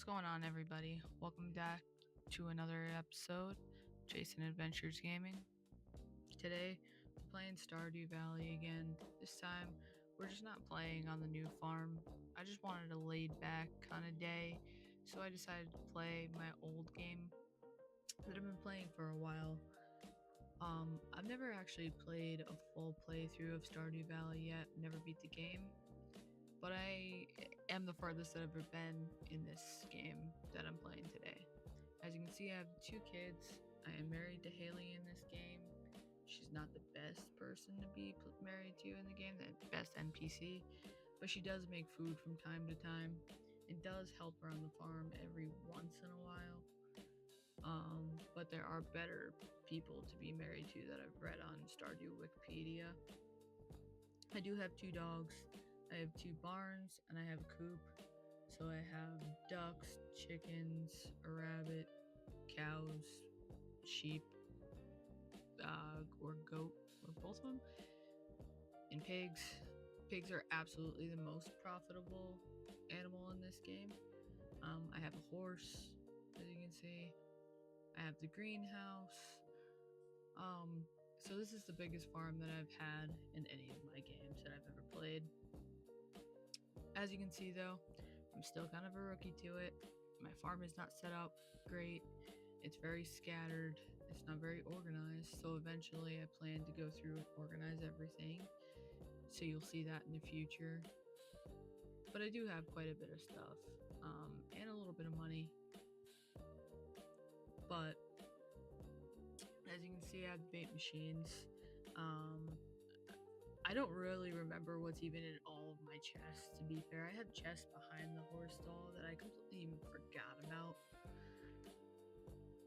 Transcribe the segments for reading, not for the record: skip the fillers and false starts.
What's going on, everybody? Welcome back to another episode, Jason Adventures Gaming. Today, we're playing Stardew Valley again. This time, we're just not playing on the new farm. I just wanted a laid-back kind of day, so I decided to play my old game that I've been playing for a while. I've never actually played a full playthrough of Stardew Valley yet, never beat the game, but I am the farthest that I've ever been in this game that I'm playing today. As you can see, I have 2 kids. I am married to Haley in this game. She's not the best person to be married to in the game, the best NPC, but she does make food from time to time and does help her on the farm every once in a while. But there are better people to be married to that I've read on Stardew Wikipedia. I do have 2 dogs. I have 2 barns and I have a coop. So I have ducks, chickens, a rabbit, cows, sheep, or goat, or both of them, and pigs. Pigs are absolutely the most profitable animal in this game. I have a horse, as you can see. I have the greenhouse. So this is the biggest farm that I've had in any of my games that I've ever played. As you can see though, I'm still kind of a rookie to it. My farm is not set up great. It's very scattered. It's not very organized. So eventually I plan to go through and organize everything. So you'll see that in the future. But I do have quite a bit of stuff. And a little bit of money. But as you can see, I have bait machines. I don't really remember what's even in all of my chests, to be fair. I had chests behind the horse stall that I completely even forgot about.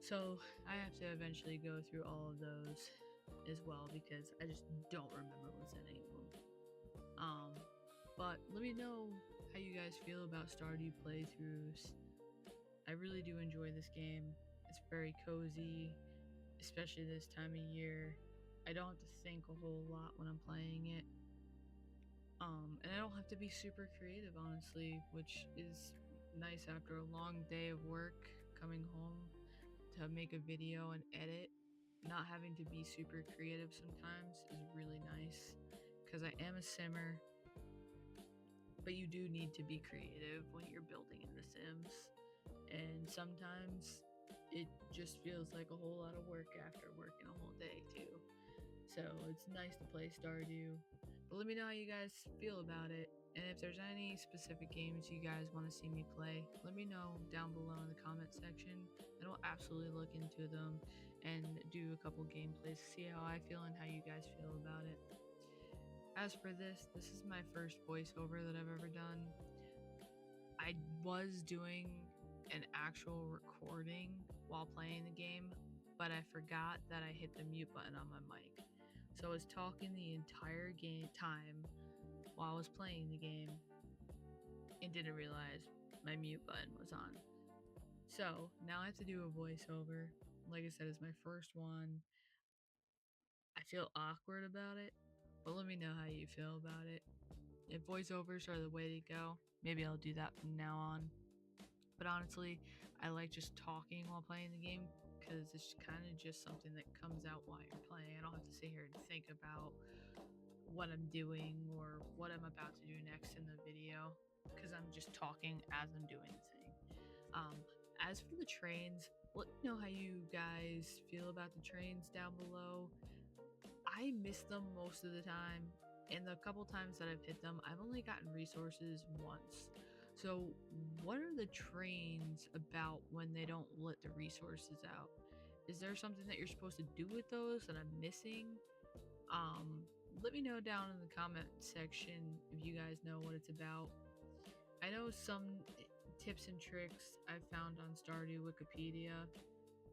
So I have to eventually go through all of those as well because I just don't remember what's in any of them. But let me know how you guys feel about Stardew playthroughs. I really do enjoy this game. It's very cozy, especially this time of year. I don't have to think a whole lot when I'm playing it. And I don't have to be super creative, honestly, which is nice after a long day of work, coming home to make a video and edit. Not having to be super creative sometimes is really nice, because I am a simmer, but you do need to be creative when you're building in The Sims. And sometimes it just feels like a whole lot of work after working a whole day too. So it's nice to play Stardew. But let me know how you guys feel about it. And if there's any specific games you guys want to see me play, let me know down below in the comment section. And I'll absolutely look into them and do a couple gameplays to see how I feel and how you guys feel about it. As for this is my first voiceover that I've ever done. I was doing an actual recording while playing the game, but I forgot that I hit the mute button on my mic. So I was talking the entire time while I was playing the game and didn't realize my mute button was on. So now I have to do a voiceover. Like I said, it's my first one. I feel awkward about it, but let me know how you feel about it. If voiceovers are the way to go, maybe I'll do that from now on. But honestly, I like just talking while playing the game because it's kind of just something that comes out while you're playing. I don't have to sit here and think about what I'm doing or what I'm about to do next in the video because I'm just talking as I'm doing the thing. As for the trains, let me know how you guys feel about the trains down below. I miss them most of the time, and the couple times that I've hit them, I've only gotten resources once. So what are the trains about when they don't let the resources out? Is there something that you're supposed to do with those that I'm missing? Let me know down in the comment section if you guys know what it's about. I know some tips and tricks I've found on Stardew Wikipedia,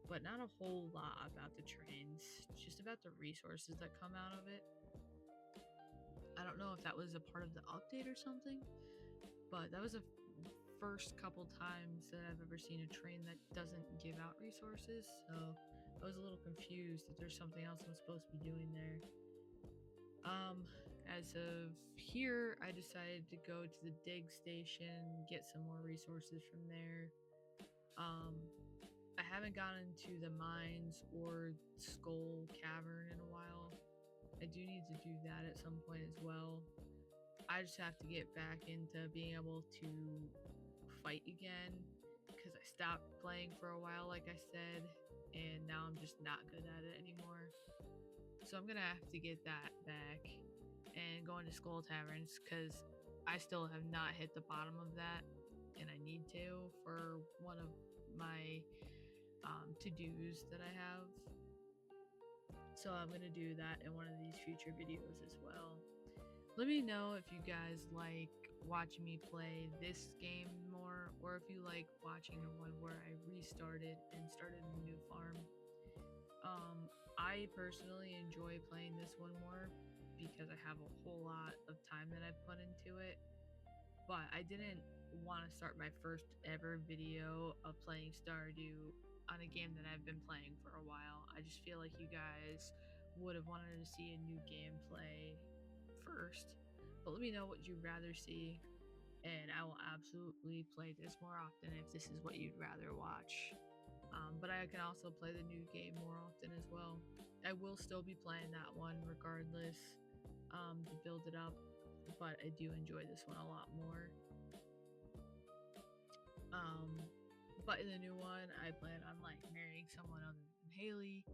but not a whole lot about the trains, just about the resources that come out of it. I don't know if that was a part of the update or something, but that was the first couple times that I've ever seen a train that doesn't give out resources, so I was a little confused if there's something else I'm supposed to be doing there. As of here, I decided to go to the dig station, get some more resources from there. Um, I haven't gotten to the mines or Skull Cavern in a while. I do need to do that at some point as well. I just have to get back into being able to fight again because I stopped playing for a while, like I said, and now I'm just not good at it anymore. So I'm gonna have to get that back and go into Skull Taverns because I still have not hit the bottom of that, and I need to for one of my to dos that I have. So I'm gonna do that in one of these future videos as well. Let me know if you guys like watching me play this game more, or if you like watching the one where I restarted and started a new farm. I personally enjoy playing this one more because I have a whole lot of time that I've put into it. But I didn't want to start my first ever video of playing Stardew on a game that I've been playing for a while. I just feel like you guys would have wanted to see a new gameplay first. But let me know what you'd rather see, and I will absolutely play this more often if this is what you'd rather watch. But I can also play the new game more often as well. I will still be playing that one regardless, to build it up, but I do enjoy this one a lot more. Um, but in the new one, I plan on like marrying someone other than Haley.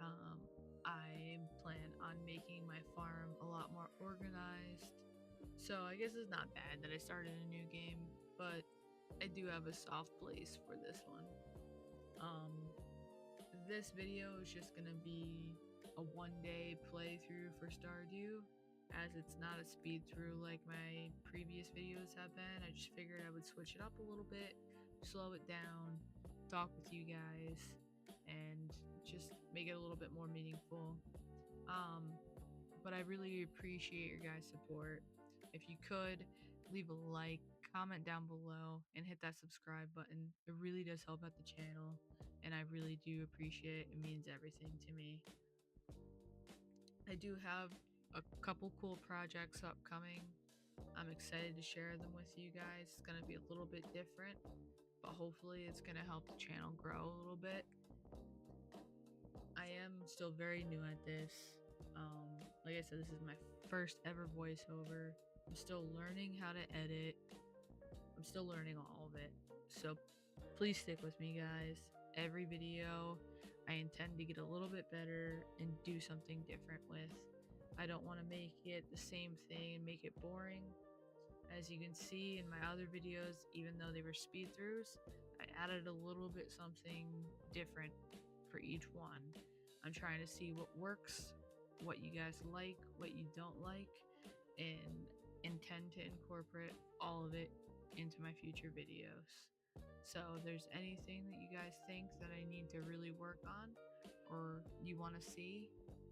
Um, I plan on making my farm a lot more organized. So I guess it's not bad that I started a new game, but I do have a soft place for this one. Um, this video is just gonna be a 1 day playthrough for Stardew, as it's not a speed through like my previous videos have been. I just figured I would switch it up a little bit, slow it down, talk with you guys, and just make it a little bit more meaningful. But I really appreciate your guys' support. If you could leave a like, comment down below, and hit that subscribe button, it really does help out the channel, and I really do appreciate it. It means everything to me. I do have a couple cool projects upcoming. I'm excited to share them with you guys. It's going to be a little bit different, but hopefully it's going to help the channel grow a little bit. I am still very new at this. Like I said, this is my first ever voiceover. I'm still learning how to edit. I'm still learning all of it. So please stick with me, guys. Every video I intend to get a little bit better and do something different with. I don't want to make it the same thing and make it boring. As you can see in my other videos, even though they were speed throughs, I added a little bit something different for each one. I'm trying to see what works, what you guys like, what you don't like, and intend to incorporate all of it into my future videos. So if there's anything that you guys think that I need to really work on or you want to see,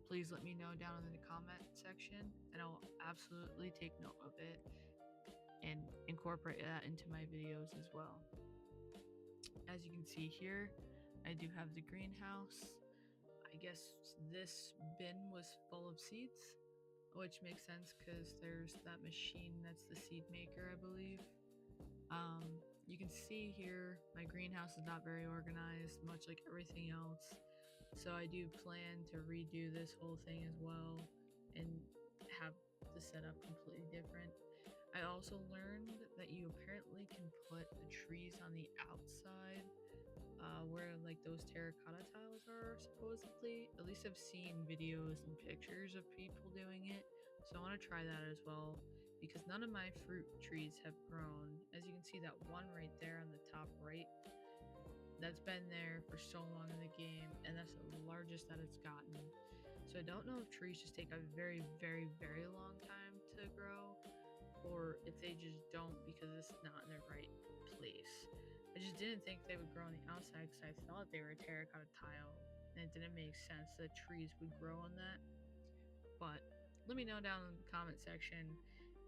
please let me know down in the comment section, and I'll absolutely take note of it and incorporate that into my videos as well. As you can see here, I do have the greenhouse. I guess this bin was full of seeds, which makes sense because there's that machine that's the seed maker, I believe. You can see here my greenhouse is not very organized, much like everything else. So I do plan to redo this whole thing as well and have the setup completely different. I also learned that you apparently can put the trees on the outside, where like those terracotta tiles are supposedly. At least I've seen videos and pictures of people doing it, so I want to try that as well, because none of my fruit trees have grown. As you can see, that one right there on the top right, that's been there for so long in the game, and that's the largest that it's gotten. So I don't know if trees just take a very, very, very long time to grow, or if they just don't because it's not in the right place. I just didn't think they would grow on the outside because I thought they were a terracotta tile, and it didn't make sense that trees would grow on that. But let me know down in the comment section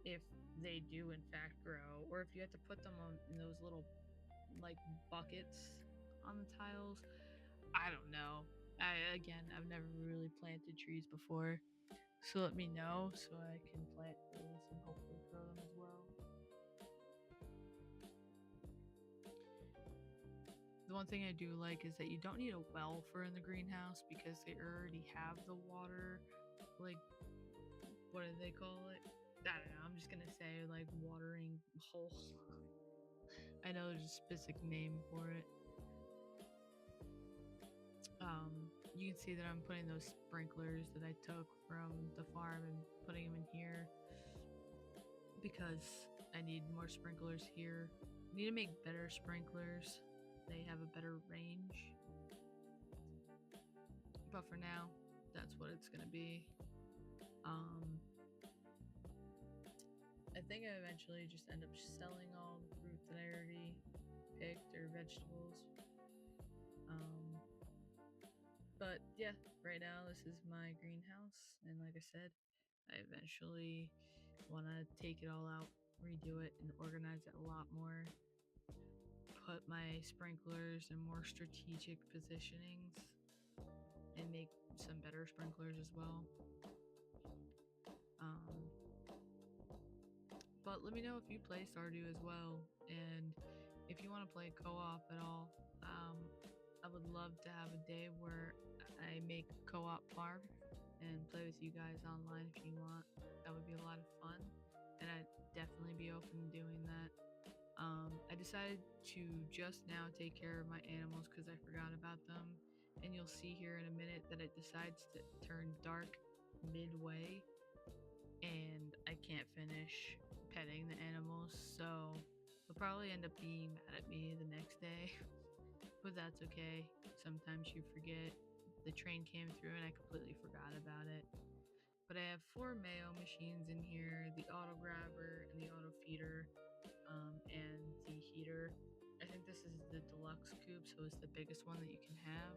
if they do in fact grow, or if you have to put them on in those little like buckets on the tiles. I don't know. I've never really planted trees before, so let me know so I can plant those and hopefully grow them as well. one thing I do like is that you don't need a well for in the greenhouse because they already have the water, like, what do they call it? I don't know. I'm just gonna say like watering hole. I know there's a specific name for it. You can see that I'm putting those sprinklers that I took from the farm and putting them in here because I need more sprinklers here. I need to make better sprinklers. They have a better range. But for now, that's what it's gonna be. I think I eventually just end up selling all the fruit that I already picked or vegetables. But yeah, right now this is my greenhouse, and like I said, I eventually want to take it all out, redo it, and organize it a lot more. Put my sprinklers in more strategic positionings, and make some better sprinklers as well. Um, but let me know if you play Stardew as well, and if you want to play co-op at all. I would love to have a day where I make co-op farm and play with you guys online if you want. That would be a lot of fun, and I'd definitely be open to doing that. I decided to just now take care of my animals because I forgot about them, and you'll see here in a minute that it decides to turn dark midway, and I can't finish petting the animals, so they'll probably end up being mad at me the next day. But that's okay. Sometimes you forget. The train came through and I completely forgot about it. But I have 4 mayo machines in here, the auto grabber and the auto feeder, and the heater. I think this is the deluxe coop, so it's the biggest one that you can have.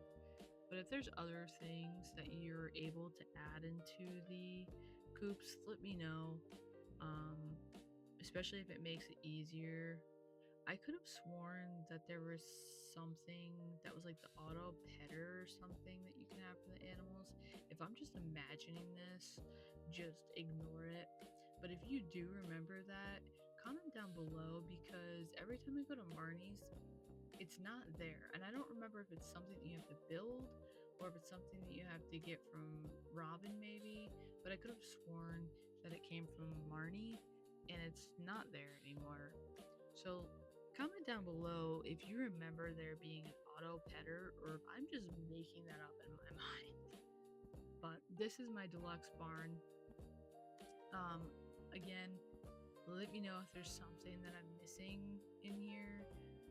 But if there's other things that you're able to add into the coops, let me know. Especially if it makes it easier. I could have sworn that there was something that was like the auto petter or something that you can have for the animals. If I'm just imagining this, just ignore it. But if you do remember that, comment down below because every time I go to Marnie's, it's not there. And I don't remember if it's something that you have to build or if it's something that you have to get from Robin maybe. But I could have sworn that it came from Marnie and it's not there anymore. So comment down below if you remember there being an auto petter or if I'm just making that up in my mind. But this is my deluxe barn. Again, let me know if there's something that I'm missing in here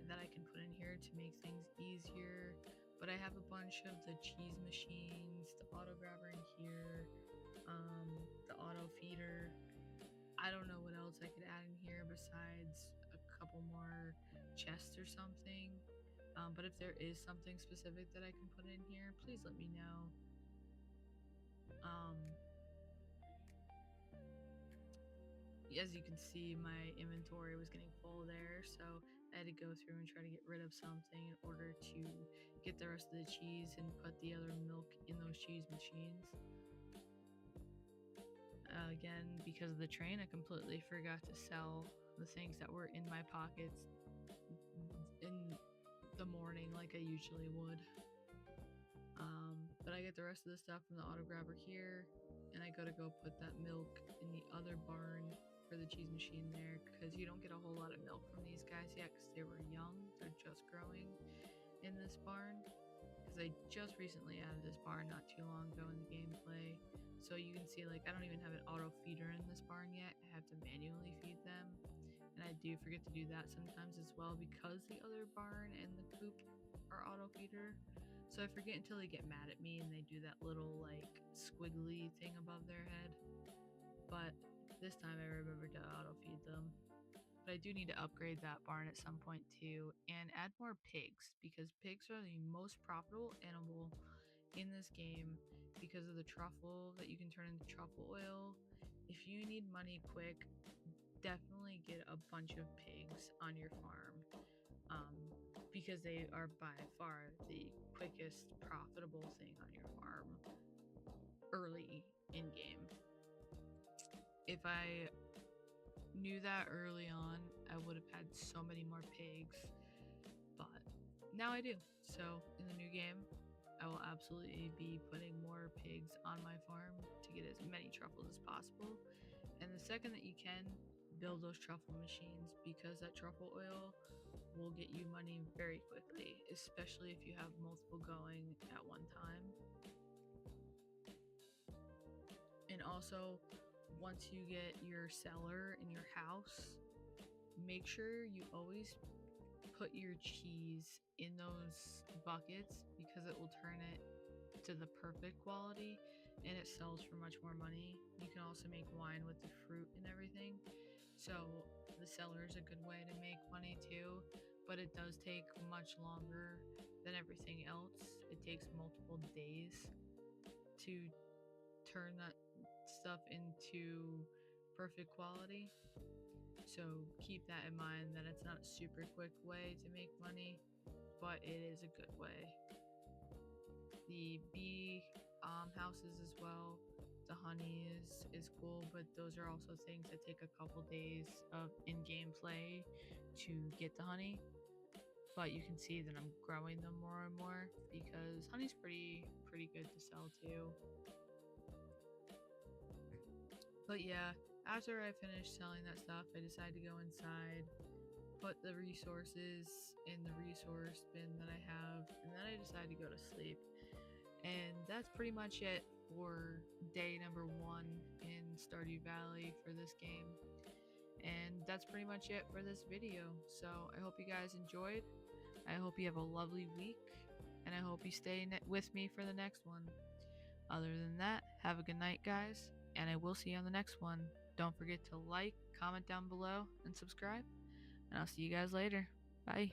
that I can put in here to make things easier. But I have a bunch of the cheese machines, the auto grabber in here, the auto feeder. I don't know what else I could add in here besides a couple more chests or something. But if there is something specific that I can put in here, please let me know. As you can see, my inventory was getting full there, so I had to go through and try to get rid of something in order to get the rest of the cheese and put the other milk in those cheese machines. Again, because of the train, I completely forgot to sell the things that were in my pockets in the morning like I usually would. But I get the rest of the stuff from the auto grabber here, and I go put that milk in the other barn for the cheese machine there because you don't get a whole lot of milk from these guys yet because they were young. They're just growing in this barn because I just recently added this barn not too long ago in the gameplay. So you can see, like, I don't even have an auto feeder in this barn yet. I have to manually feed them, and I do forget to do that sometimes as well because the other barn and the coop are auto feeder. So I forget until they get mad at me and they do that little like squiggly thing above their head. But this time I remembered to auto feed them. But I do need to upgrade that barn at some point too and add more pigs because pigs are the most profitable animal in this game because of the truffle that you can turn into truffle oil. If you need money quick, definitely get a bunch of pigs on your farm. Because they are by far the quickest profitable thing on your farm early in game. If I knew that early on, I would have had so many more pigs, but now I do. So in the new game, I will absolutely be putting more pigs on my farm to get as many truffles as possible. And the second that you can, build those truffle machines because that truffle oil will get you money very quickly, especially if you have multiple going at one time. And also, once you get your cellar in your house, make sure you always put your cheese in those buckets because it will turn it to the perfect quality and it sells for much more money. You can also make wine with the fruit and everything. So the cellar is a good way to make money too, but it does take much longer than everything else. It takes multiple days to turn that stuff into perfect quality. So keep that in mind that it's not a super quick way to make money, but it is a good way. The bee houses as well. The honey is cool, but those are also things that take a couple days of in-game play to get the honey. But you can see that I'm growing them more and more because honey's pretty good to sell too. But yeah, after I finished selling that stuff, I decided to go inside, put the resources in the resource bin that I have, and then I decided to go to sleep. And that's pretty much it for day number 1 in Stardew Valley for this game. And that's pretty much it for this video. So I hope you guys enjoyed. I hope you have a lovely week. And I hope you stay with me for the next one. Other than that, have a good night, guys. And I will see you on the next one. Don't forget to like, comment down below, and subscribe. And I'll see you guys later. Bye.